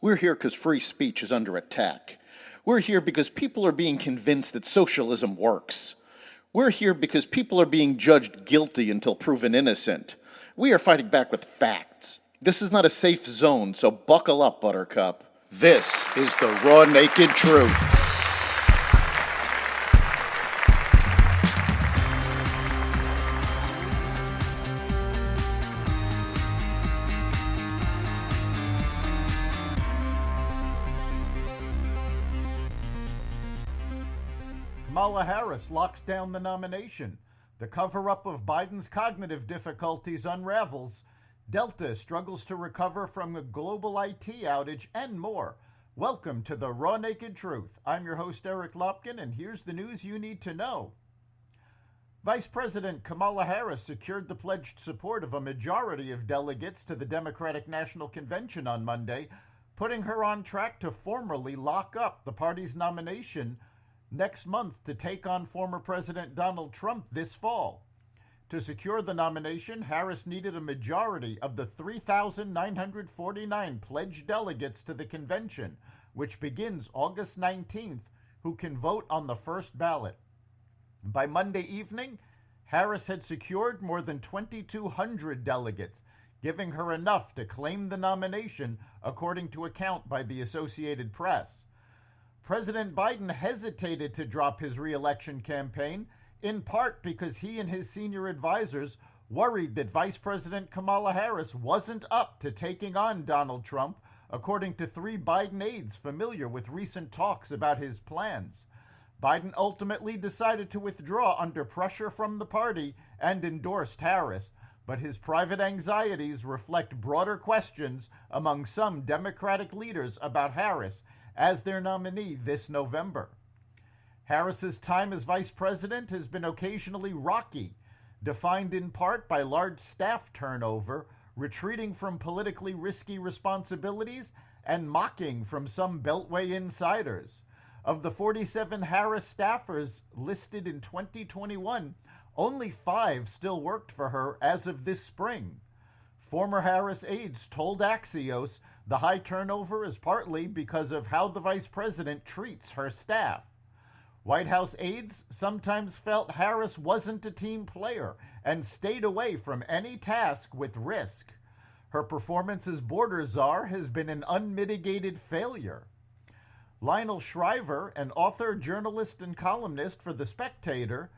We're here because free speech is under attack. We're here because people are being convinced that socialism works. We're here because people are being judged guilty until proven innocent. We are fighting back with facts. This is not a safe zone, so buckle up, Buttercup. This is the raw, naked truth. Kamala Harris locks down the nomination. The cover-up of Biden's cognitive difficulties unravels. Delta struggles to recover from a global IT outage and more. Welcome to the Raw Naked Truth. I'm your host, Eric Lopkin, and here's the news you need to know. Vice President Kamala Harris secured the pledged support of a majority of delegates to the Democratic National Convention on Monday, putting her on track to formally lock up the party's nomination next month to take on former President Donald Trump this fall. To secure the nomination, Harris needed a majority of the 3,949 pledged delegates to the convention, which begins August 19th, who can vote on the first ballot. By Monday evening, Harris had secured more than 2,200 delegates, giving her enough to claim the nomination, according to a count by the Associated Press. President Biden hesitated to drop his re-election campaign, in part because he and his senior advisors worried that Vice President Kamala Harris wasn't up to taking on Donald Trump, according to 3 Biden aides familiar with recent talks about his plans. Biden ultimately decided to withdraw under pressure from the party and endorsed Harris, but his private anxieties reflect broader questions among some Democratic leaders about Harris as their nominee this November. Harris's time as vice president has been occasionally rocky, defined in part by large staff turnover, retreating from politically risky responsibilities, and mocking from some Beltway insiders. Of the 47 Harris staffers listed in 2021, only 5 still worked for her as of this spring. Former Harris aides told Axios the high turnover is partly because of how the vice president treats her staff. White House aides sometimes felt Harris wasn't a team player and stayed away from any task with risk. Her performance as border czar has been an unmitigated failure. Lionel Shriver, an author, journalist, and columnist for The Spectator,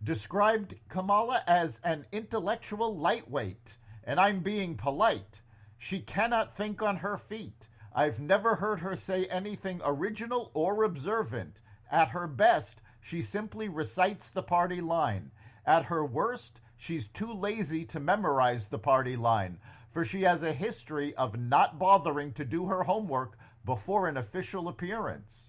described Kamala as an intellectual lightweight, and I'm being polite. She cannot think on her feet. I've never heard her say anything original or observant. At her best, she simply recites the party line. At her worst, she's too lazy to memorize the party line, for she has a history of not bothering to do her homework before an official appearance.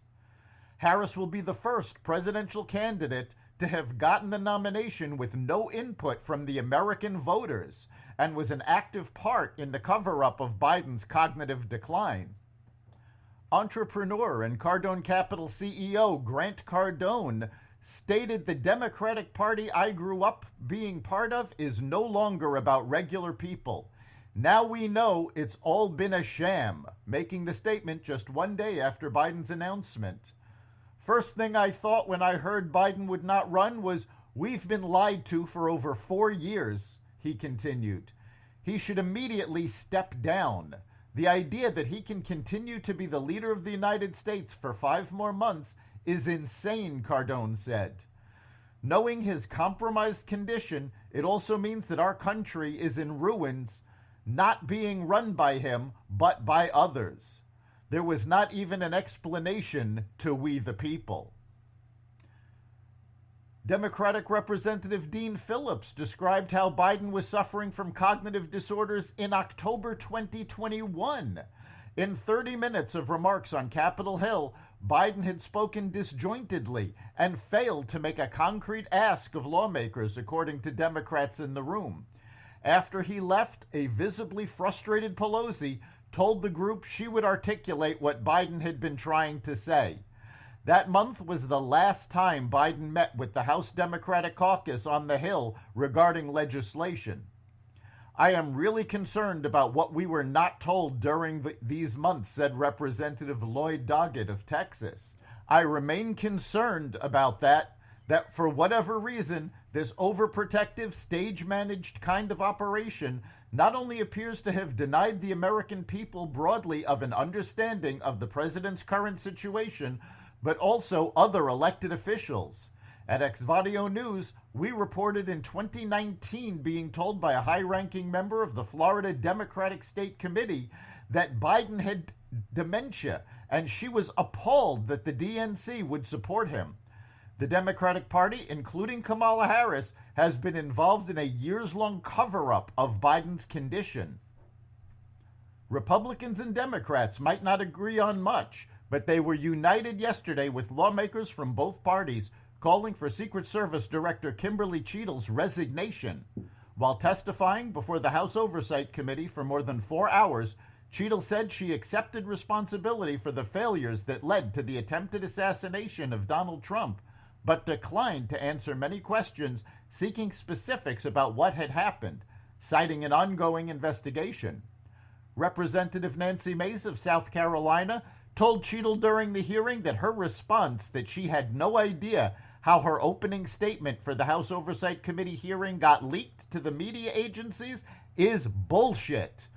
Harris will be the first presidential candidate to have gotten the nomination with no input from the American voters, and was an active part in the cover-up of Biden's cognitive decline. Entrepreneur and Cardone Capital CEO Grant Cardone stated the Democratic Party I grew up being part of is no longer about regular people. Now we know it's all been a sham, making the statement just one day after Biden's announcement. First thing I thought when I heard Biden would not run was, we've been lied to for over 4 years, he continued. He should immediately step down. The idea that he can continue to be the leader of the United States for 5 more months is insane, Cardone said. Knowing his compromised condition, it also means that our country is in ruins, not being run by him, but by others. There was not even an explanation to we the people. Democratic Representative Dean Phillips described how Biden was suffering from cognitive disorders in October 2021. In 30 minutes of remarks on Capitol Hill, Biden had spoken disjointedly and failed to make a concrete ask of lawmakers, according to Democrats in the room. After he left, a visibly frustrated Pelosi told the group she would articulate what Biden had been trying to say. That month was the last time Biden met with the House Democratic Caucus on the Hill regarding legislation. I am really concerned about what we were not told during these months, said Representative Lloyd Doggett of Texas. I remain concerned about that for whatever reason, this overprotective, stage-managed kind of operation not only appears to have denied the American people broadly of an understanding of the president's current situation, but also other elected officials. At Exvadio News, we reported in 2019 being told by a high-ranking member of the Florida Democratic State Committee that Biden had dementia, and she was appalled that the DNC would support him. The Democratic Party, including Kamala Harris, has been involved in a years-long cover-up of Biden's condition. Republicans and Democrats might not agree on much, but they were united yesterday with lawmakers from both parties calling for Secret Service Director Kimberly Cheadle's resignation. While testifying before the House Oversight Committee for more than 4 hours, Cheadle said she accepted responsibility for the failures that led to the attempted assassination of Donald Trump, but declined to answer many questions seeking specifics about what had happened, citing an ongoing investigation. Representative Nancy Mace of South Carolina told Cheadle during the hearing that her response that she had no idea how her opening statement for the House Oversight Committee hearing got leaked to the media agencies is bullshit.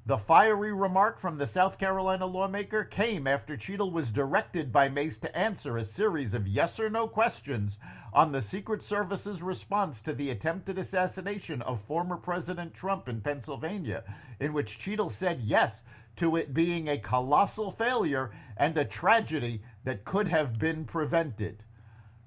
The fiery remark from the South Carolina lawmaker came after Cheadle was directed by Mace to answer a series of yes or no questions on the Secret Service's response to the attempted assassination of former President Trump in Pennsylvania, in which Cheadle said yes to it being a colossal failure and a tragedy that could have been prevented.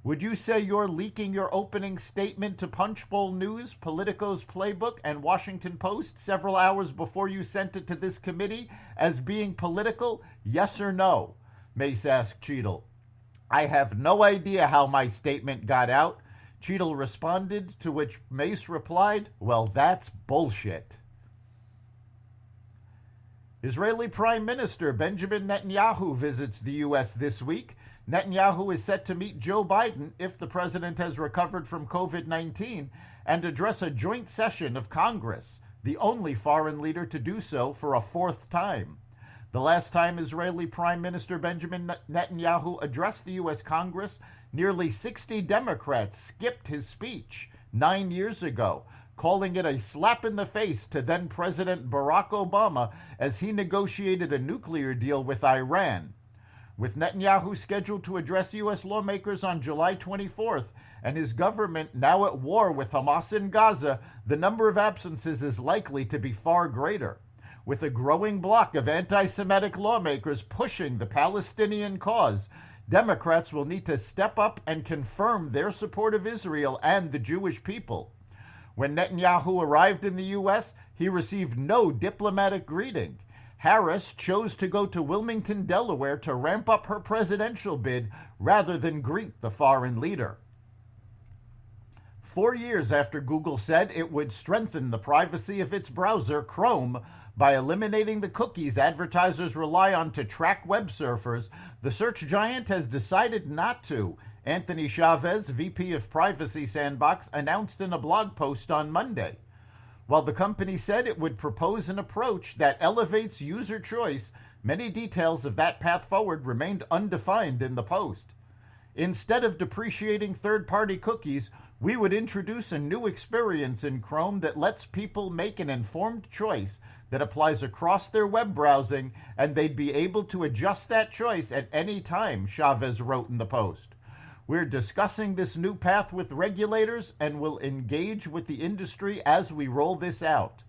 Would you say you're leaking your opening statement to Punchbowl News, Politico's Playbook, and Washington Post several hours before you sent it to this committee as being political? Yes or no? Mace asked Cheadle. I have no idea how my statement got out. Cheadle responded, to which Mace replied, well, that's bullshit. Israeli Prime Minister Benjamin Netanyahu visits the U.S. this week. Netanyahu is set to meet Joe Biden, if the president has recovered from COVID-19, and address a joint session of Congress, the only foreign leader to do so for a 4th time. The last time Israeli Prime Minister Benjamin Netanyahu addressed the U.S. Congress, nearly 60 Democrats skipped his speech 9 years ago, calling it a slap in the face to then President Barack Obama as he negotiated a nuclear deal with Iran. With Netanyahu scheduled to address U.S. lawmakers on July 24th and his government now at war with Hamas in Gaza, the number of absences is likely to be far greater. With a growing bloc of anti-Semitic lawmakers pushing the Palestinian cause, Democrats will need to step up and confirm their support of Israel and the Jewish people. When Netanyahu arrived in the U.S., he received no diplomatic greeting. Harris chose to go to Wilmington, Delaware to ramp up her presidential bid rather than greet the foreign leader. 4 years after Google said it would strengthen the privacy of its browser, Chrome, by eliminating the cookies advertisers rely on to track web surfers, the search giant has decided not to. Anthony Chavez, VP of Privacy Sandbox, announced in a blog post on Monday. While the company said it would propose an approach that elevates user choice, many details of that path forward remained undefined in the post. Instead of depreciating third-party cookies, we would introduce a new experience in Chrome that lets people make an informed choice that applies across their web browsing, and they'd be able to adjust that choice at any time, Chavez wrote in the post. We're discussing this new path with regulators and will engage with the industry as we roll this out.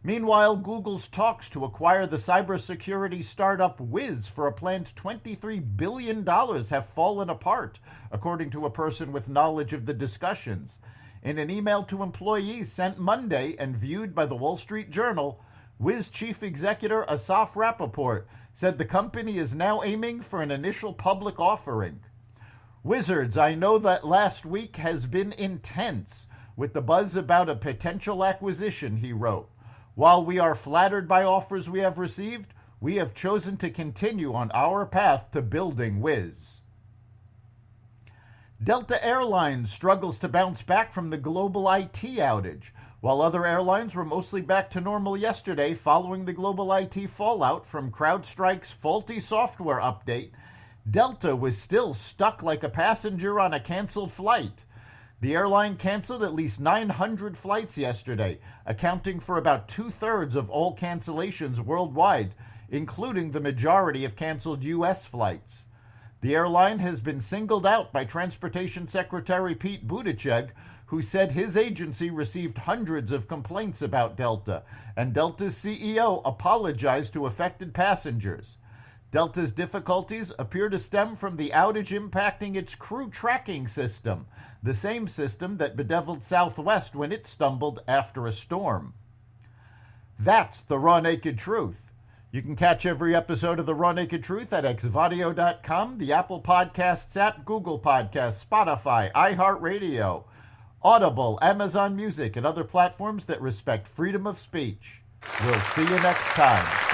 Meanwhile, Google's talks to acquire the cybersecurity startup Wiz for a planned $23 billion have fallen apart, according to a person with knowledge of the discussions. In an email to employees sent Monday and viewed by the Wall Street Journal, Wiz chief executive Asaf Rappaport said the company is now aiming for an initial public offering. Wizards, I know that last week has been intense with the buzz about a potential acquisition, he wrote. While we are flattered by offers we have received, we have chosen to continue on our path to building Wiz. Delta Airlines struggles to bounce back from the global IT outage. While other airlines were mostly back to normal yesterday following the global IT fallout from CrowdStrike's faulty software update, Delta was still stuck like a passenger on a canceled flight. The airline canceled at least 900 flights yesterday, accounting for about 2/3 of all cancellations worldwide, including the majority of canceled U.S. flights. The airline has been singled out by Transportation Secretary Pete Buttigieg, who said his agency received hundreds of complaints about Delta, and Delta's CEO apologized to affected passengers. Delta's difficulties appear to stem from the outage impacting its crew tracking system, the same system that bedeviled Southwest when it stumbled after a storm. That's the Raw Naked Truth. You can catch every episode of the Raw Naked Truth at xvadio.com, the Apple Podcasts app, Google Podcasts, Spotify, iHeartRadio, Audible, Amazon Music, and other platforms that respect freedom of speech. We'll see you next time.